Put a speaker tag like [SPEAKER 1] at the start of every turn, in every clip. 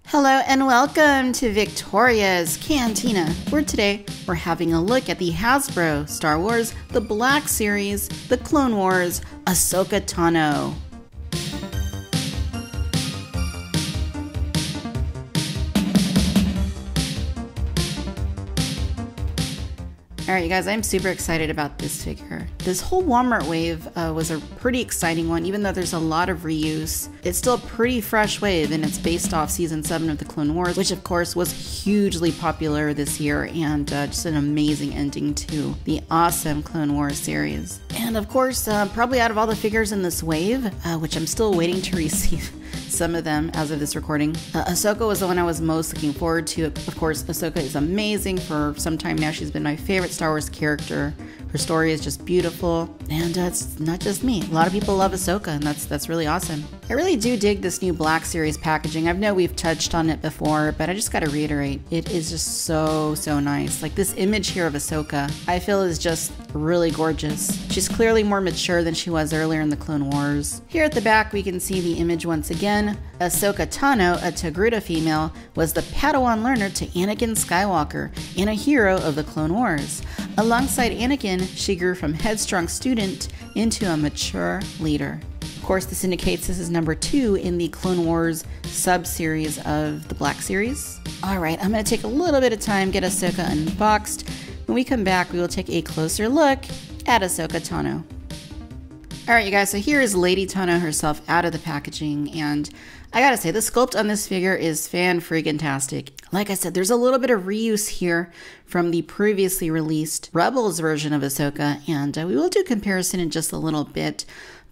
[SPEAKER 1] Hello and welcome to Victoria's Cantina, where today we're having a look at the Hasbro Star Wars The Black Series, The Clone Wars, Ahsoka Tano. Alright you guys, I'm super excited about this figure. This whole Walmart wave was a pretty exciting one, even though there's a lot of reuse. It's still a pretty fresh wave and it's based off Season 7 of the Clone Wars, which of course was hugely popular this year and just an amazing ending to the awesome Clone Wars series. And of course, probably out of all the figures in this wave, which I'm still waiting to receive some of them as of this recording, Ahsoka was the one I was most looking forward to. Of course, Ahsoka is amazing. For some time now, she's been my favorite Star Wars character. Her story is just beautiful, and it's not just me. A lot of people love Ahsoka, and that's really awesome. I really do dig this new Black Series packaging. I know we've touched on it before, but I just gotta reiterate, it is just so nice. Like this image here of Ahsoka, I feel is just really gorgeous. She's clearly more mature than she was earlier in the Clone Wars. Here at the back, we can see the image once again. Ahsoka Tano, a Togruta female, was the Padawan learner to Anakin Skywalker and a hero of the Clone Wars. Alongside Anakin, she grew from headstrong student into a mature leader. Of course, this indicates this is number 2 in the Clone Wars sub-series of the Black Series. Alright, I'm going to take a little bit of time, get Ahsoka unboxed. When we come back, we will take a closer look at Ahsoka Tano. Alright you guys, so here is Lady Tano herself out of the packaging, and I gotta say, the sculpt on this figure is fan-freaking-tastic. Like I said, there's a little bit of reuse here from the previously released Rebels version of Ahsoka, and we will do a comparison in just a little bit.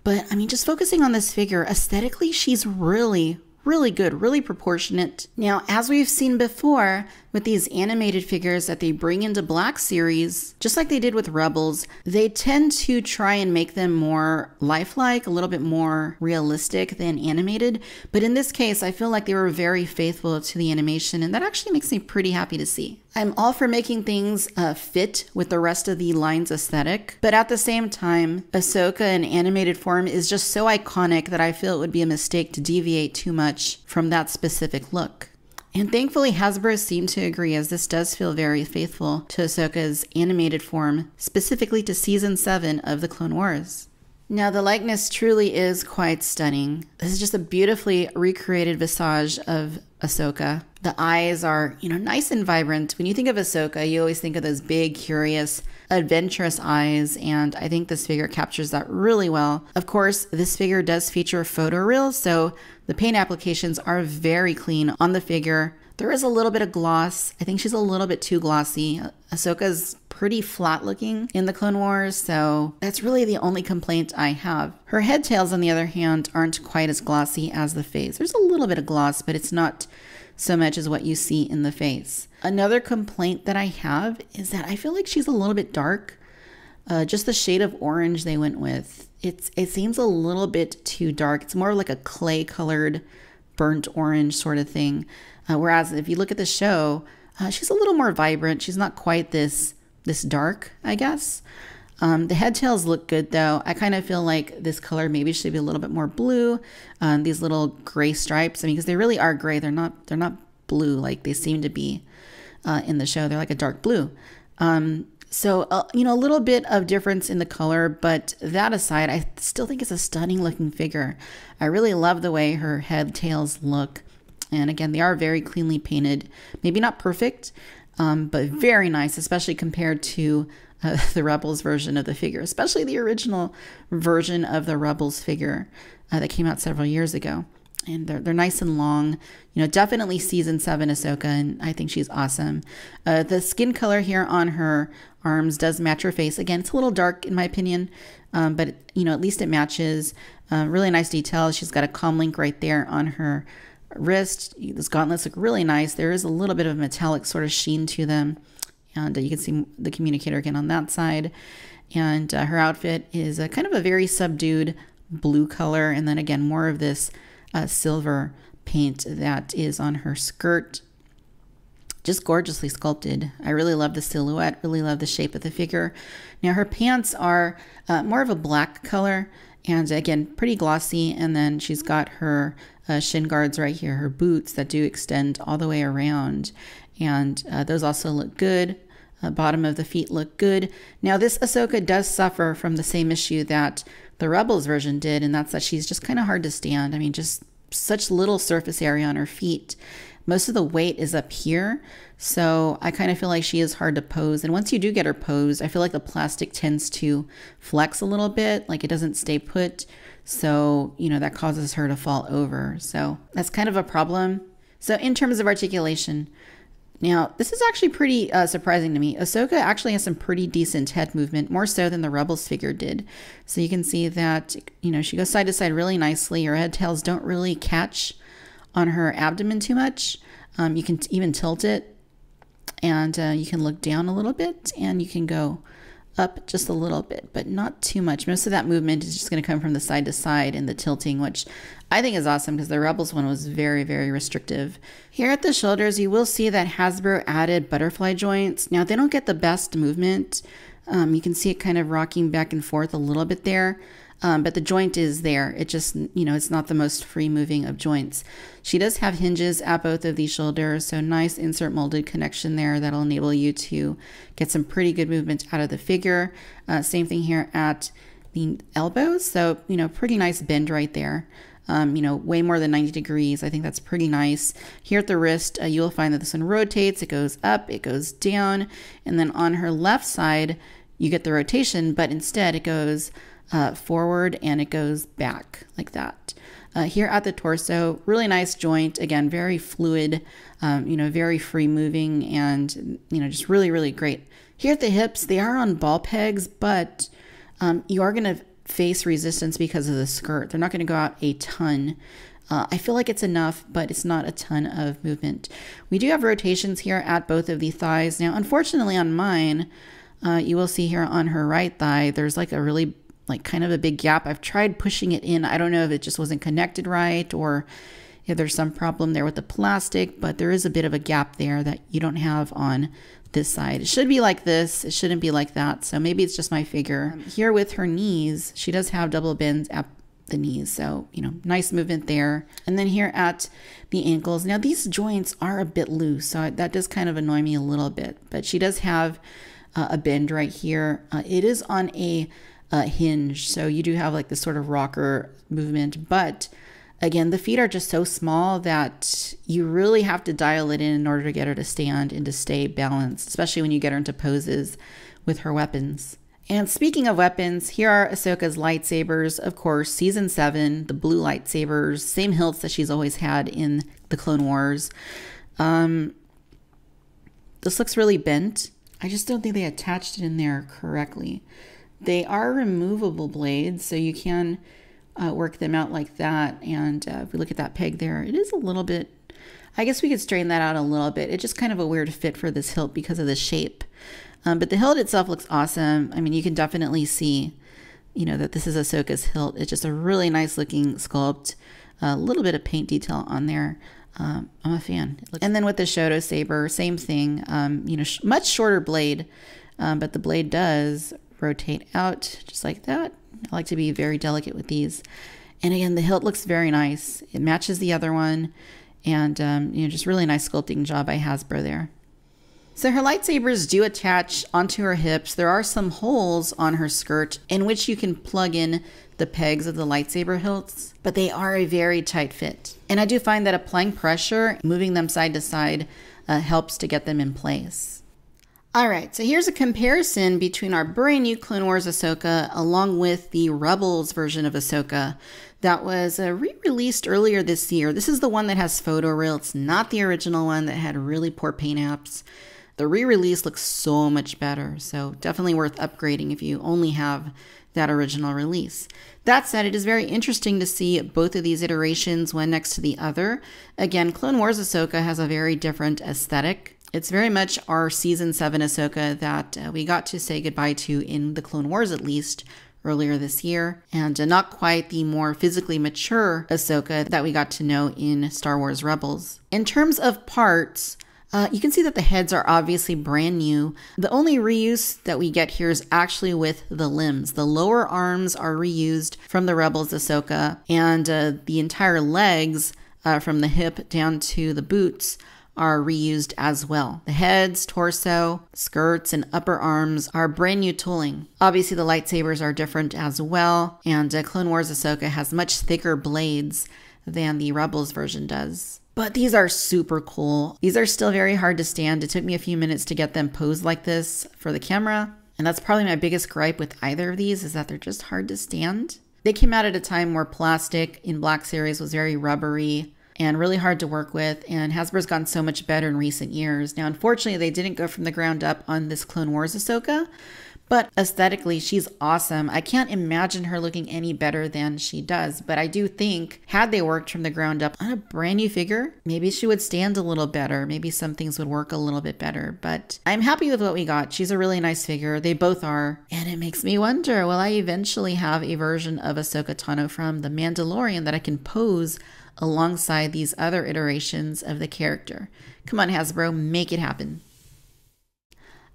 [SPEAKER 1] But, I mean, just focusing on this figure, aesthetically, she's really good, really proportionate. Now, as we've seen before with these animated figures that they bring into Black Series, just like they did with Rebels, they tend to try and make them more lifelike, a little bit more realistic than animated. But in this case, I feel like they were very faithful to the animation, and that actually makes me pretty happy to see. I'm all for making things fit with the rest of the line's aesthetic, but at the same time, Ahsoka in animated form is just so iconic that I feel it would be a mistake to deviate too much from that specific look. And thankfully, Hasbro seemed to agree, as this does feel very faithful to Ahsoka's animated form, specifically to Season 7 of the Clone Wars. Now, the likeness truly is quite stunning. This is just a beautifully recreated visage of Ahsoka. The eyes are, nice and vibrant. When you think of Ahsoka, you always think of those big, curious, adventurous eyes, and I think this figure captures that really well. Of course, this figure does feature photoreal, so the paint applications are very clean on the figure. There is a little bit of gloss. I think she's a little bit too glossy. Ahsoka's pretty flat looking in the Clone Wars, so that's really the only complaint I have. Her head tails, on the other hand, aren't quite as glossy as the face. There's a little bit of gloss, but it's not so much as what you see in the face. Another complaint that I have is that I feel like she's a little bit dark. Just the shade of orange they went with. It seems a little bit too dark. It's more like a clay colored burnt orange sort of thing. Whereas if you look at the show, she's a little more vibrant. She's not quite this dark, I guess. The head tails look good though. I kind of feel like this color maybe should be a little bit more blue. These little gray stripes, I mean, because they really are gray. They're not blue like they seem to be in the show. They're like a dark blue. So, a little bit of difference in the color, but that aside, I still think it's a stunning looking figure. I really love the way her head tails look. And again, they are very cleanly painted. Maybe not perfect, but very nice, especially compared to the Rebels version of the figure, especially the original version of the Rebels figure that came out several years ago. And they're nice and long, definitely Season 7 Ahsoka, and I think she's awesome. The skin color here on her arms does match her face. Again, it's a little dark in my opinion, but at least it matches. Really nice details. She's got a comm link right there on her wrist. Those gauntlets look really nice. There is a little bit of a metallic sort of sheen to them, and you can see the communicator again on that side. And her outfit is a kind of a very subdued blue color, and then again more of this silver paint that is on her skirt. Just gorgeously sculpted. I really love the silhouette, really love the shape of the figure. Now her pants are more of a black color, And again, pretty glossy. And then she's got her shin guards right here, her boots that do extend all the way around. And those also look good. Bottom of the feet look good. Now this Ahsoka does suffer from the same issue that the Rebels version did, and that's that she's just kind of hard to stand. I mean, just such little surface area on her feet. Most of the weight is up here, so I kind of feel like she is hard to pose. And once you do get her posed, I feel like the plastic tends to flex a little bit, like it doesn't stay put. So, you know, that causes her to fall over. So that's kind of a problem. So in terms of articulation, now, this is actually pretty surprising to me. Ahsoka actually has some pretty decent head movement, more so than the Rebels figure did. So you can see that, you know, she goes side to side really nicely. Her head tails don't really catch on her abdomen too much. You can even tilt it, and you can look down a little bit, and you can go up just a little bit, but not too much. Most of that movement is just going to come from the side to side and the tilting, which I think is awesome because the Rebels one was very, very restrictive. Here at the shoulders, you will see that Hasbro added butterfly joints. Now, they don't get the best movement. You can see it kind of rocking back and forth a little bit there. But the joint is there. It just, you know, it's not the most free moving of joints. She does have hinges at both of these shoulders, so nice insert molded connection there that'll enable you to get some pretty good movement out of the figure. Same thing here at the elbows. So, you know, pretty nice bend right there. You know, way more than 90 degrees. I think that's pretty nice. Here at the wrist, you'll find that this one rotates. It goes up, it goes down. And then on her left side, you get the rotation, but instead it goes forward and it goes back like that. Here at the torso, really nice joint. Again, very fluid, you know, very free moving, and, you know, just really, really great. Here at the hips, they are on ball pegs, but you are going to face resistance because of the skirt. They're not going to go out a ton. I feel like it's enough, but it's not a ton of movement. We do have rotations here at both of the thighs. Now, unfortunately on mine, you will see here on her right thigh, there's like a really kind of a big gap. I've tried pushing it in. I don't know if it just wasn't connected right or if there's some problem there with the plastic, but there is a bit of a gap there that you don't have on this side. It should be like this. It shouldn't be like that. So maybe it's just my figure. Here with her knees, she does have double bends at the knees. So, you know, nice movement there. And then here at the ankles, now these joints are a bit loose. So that does kind of annoy me a little bit, but she does have a bend right here. It is on a hinge, so you do have like this sort of rocker movement, but again, the feet are just so small that you really have to dial it in order to get her to stand and to stay balanced, especially when you get her into poses with her weapons. And speaking of weapons, here are Ahsoka's lightsabers. Of course, season 7, the blue lightsabers, same hilts that she's always had in the Clone Wars. This looks really bent. I just don't think they attached it in there correctly. They are removable blades, so you can work them out like that. And if we look at that peg there, it is a little bit, I guess we could straighten that out a little bit. It's just kind of a weird fit for this hilt because of the shape. But the hilt itself looks awesome. I mean, you can definitely see, you know, that this is Ahsoka's hilt. It's just a really nice looking sculpt. A little bit of paint detail on there. I'm a fan. And then with the Shoto saber, same thing. You know, much shorter blade, but the blade does rotate out just like that. I like to be very delicate with these. And again, the hilt looks very nice. It matches the other one, and you know, just really nice sculpting job by Hasbro there. So her lightsabers do attach onto her hips. There are some holes on her skirt in which you can plug in the pegs of the lightsaber hilts, but they are a very tight fit. And I do find that applying pressure, moving them side to side, helps to get them in place. All right, so here's a comparison between our brand new Clone Wars Ahsoka along with the Rebels version of Ahsoka that was re-released earlier this year. This is the one that has photoreal. It's not the original one that had really poor paint apps. The re-release looks so much better, so definitely worth upgrading if you only have that original release. That said, it is very interesting to see both of these iterations one next to the other. Again, Clone Wars Ahsoka has a very different aesthetic. It's very much our season 7 Ahsoka that we got to say goodbye to in the Clone Wars, at least earlier this year, and not quite the more physically mature Ahsoka that we got to know in Star Wars Rebels. In terms of parts, You can see that the heads are obviously brand new. The only reuse that we get here is actually with the limbs. The lower arms are reused from the Rebels Ahsoka, and the entire legs from the hip down to the boots are reused as well. The heads, torso, skirts, and upper arms are brand new tooling. Obviously, the lightsabers are different as well, and Clone Wars Ahsoka has much thicker blades than the Rebels version does. But these are super cool. These are still very hard to stand. It took me a few minutes to get them posed like this for the camera. And that's probably my biggest gripe with either of these, is that they're just hard to stand. They came out at a time where plastic in Black Series was very rubbery and really hard to work with. And Hasbro's gotten so much better in recent years. Now, unfortunately, they didn't go from the ground up on this Clone Wars Ahsoka. But aesthetically, she's awesome. I can't imagine her looking any better than she does. But I do think, had they worked from the ground up on a brand new figure, maybe she would stand a little better. Maybe some things would work a little bit better. But I'm happy with what we got. She's a really nice figure. They both are. And it makes me wonder, will I eventually have a version of Ahsoka Tano from The Mandalorian that I can pose alongside these other iterations of the character? Come on, Hasbro, make it happen.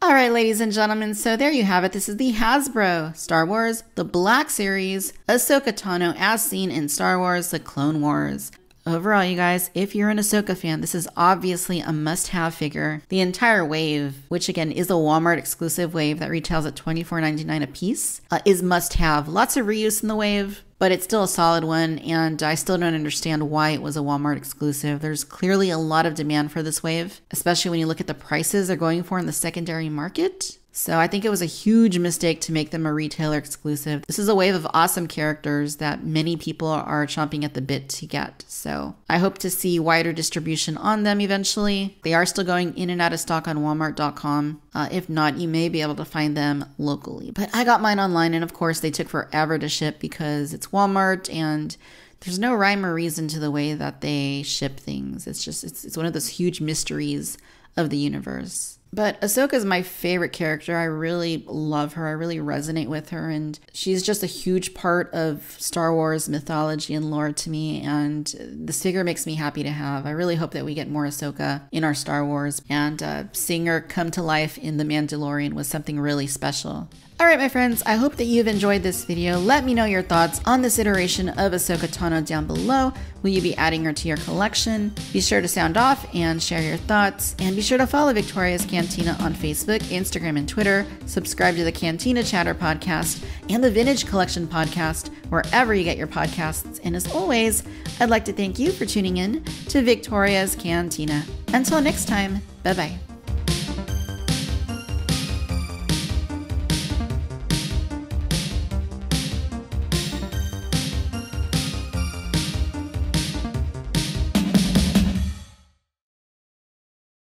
[SPEAKER 1] All right, ladies and gentlemen, so there you have it. This is the Hasbro Star Wars The Black Series Ahsoka Tano as seen in Star Wars The Clone Wars. Overall, you guys, if you're an Ahsoka fan, this is obviously a must-have figure. The entire wave, which again is a Walmart exclusive wave that retails at $24.99 a piece, is must-have. Lots of reuse in the wave, but it's still a solid one, and I still don't understand why it was a Walmart exclusive. There's clearly a lot of demand for this wave, especially when you look at the prices they're going for in the secondary market. So I think it was a huge mistake to make them a retailer exclusive. This is a wave of awesome characters that many people are chomping at the bit to get. So I hope to see wider distribution on them eventually. They are still going in and out of stock on Walmart.com. If not, you may be able to find them locally. But I got mine online, and of course they took forever to ship because it's Walmart and there's no rhyme or reason to the way that they ship things. It's just, it's one of those huge mysteries of the universe. But Ahsoka is my favorite character. I really love her. I really resonate with her. And she's just a huge part of Star Wars mythology and lore to me. And this figure makes me happy to have. I really hope that we get more Ahsoka in our Star Wars. And seeing her come to life in The Mandalorian was something really special. All right, my friends, I hope that you've enjoyed this video. Let me know your thoughts on this iteration of Ahsoka Tano down below. Will you be adding her to your collection? Be sure to sound off and share your thoughts. And be sure to follow Victoria's Cantina on Facebook, Instagram, and Twitter. Subscribe to the Cantina Chatter podcast and the Vintage Collection podcast, wherever you get your podcasts. And as always, I'd like to thank you for tuning in to Victoria's Cantina. Until next time, bye-bye.